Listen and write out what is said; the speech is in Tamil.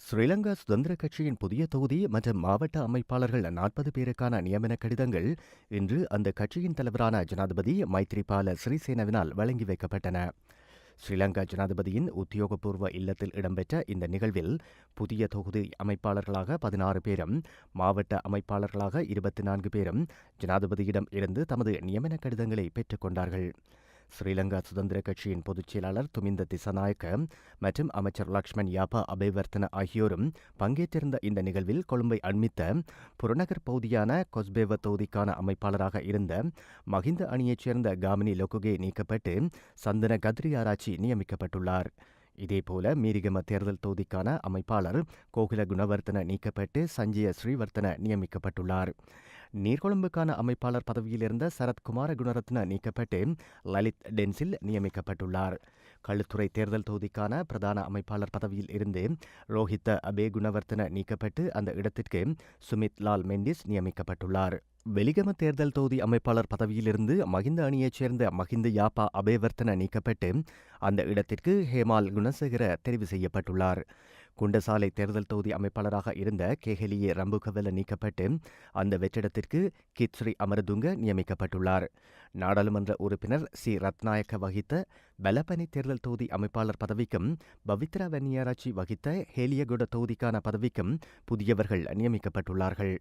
ஸ்ரீலங்கா சுதந்திர கட்சியின் புதிய தொகுதி மற்றும் மாவட்ட அமைப்பாளர்கள் 40 பேருக்கான நியமன கடிதங்கள் இன்று அந்த கட்சியின் தலைவரான ஜனாதிபதி மைத்ரிபால சிறிசேனவினால் வழங்கி வைக்கப்பட்டன. ஸ்ரீலங்கா ஜனாதிபதியின் உத்தியோகபூர்வ இல்லத்தில் இடம்பெற்ற இந்த நிகழ்வில் புதிய தொகுதி அமைப்பாளர்களாக 16 பேரும் மாவட்ட அமைப்பாளர்களாக 24 பேரும் ஜனாதிபதியிடம் இருந்து தமது நியமன கடிதங்களை பெற்றுக் கொண்டார்கள். ஸ்ரீலங்கா சுதந்திர கட்சியின் பொதுச் செயலாளர் துமிந்த திசநாயக்க மற்றும் அமைச்சர் லக்ஷ்மண் யாப்பா அபேவர்த்தன ஆகியோரும் பங்கேற்றிருந்த இந்த நிகழ்வில் கொழும்பை அண்மித்த புறநகர் பகுதியான கொஸ்பேவ தொகுதிக்கான அமைப்பாளராக இருந்த மஹிந்த அணியைச் சேர்ந்த காமினி லொகுகே நீக்கப்பட்டு சந்தன கத்ரியாராச்சி நியமிக்கப்பட்டுள்ளார். இதேபோல மீரிகம தேர்தல் தொகுதிக்கான அமைப்பாளர் கோகில குணவர்த்தன நீக்கப்பட்டு சஞ்சய ஸ்ரீவர்த்தன நியமிக்கப்பட்டுள்ளார். நீர்கொழும்புக்கான அமைப்பாளர் பதவியில் இருந்த சரத்குமார குணரத்ன நீக்கப்பட்டு லலித் டென்சில் நியமிக்கப்பட்டுள்ளார். களுத்துறை தேர்தல் தொகுதிக்கான பிரதான அமைப்பாளர் பதவியில் இருந்து ரோஹித்த அபே குணவர்த்தன நீக்கப்பட்டு அந்த இடத்திற்கு சுமித் லால் மெண்டிஸ் நியமிக்கப்பட்டுள்ளார். வெலிகம தேர்தல் தொகுதி அமைப்பாளர் பதவியிலிருந்து மஹிந்த அணியைச் சேர்ந்த மஹிந்த யாப்பா அபேவர்த்தன நீக்கப்பட்டு அந்த இடத்திற்கு ஹேமால் குணசேகர தெரிவு செய்யப்பட்டுள்ளார். குண்டசாலை தேர்தல் தொகுதி அமைப்பாளராக இருந்த கேஹலியே ரம்புகவெல நீக்கப்பட்டு அந்த வெற்றிடத்திற்கு கித்ஸ்ரீ அமரதுங்க நியமிக்கப்பட்டுள்ளார். நாடாளுமன்ற உறுப்பினர் சி ரத்நாயக்க வகித்த பலப்பனி தேர்தல் தொகுதி அமைப்பாளர் பதவிக்கும் பவித்ரா வன்னியாராச்சி வகித்த ஹேலியகுட தொகுதிக்கான பதவிக்கும் புதியவர்கள் நியமிக்கப்பட்டுள்ளார்கள்.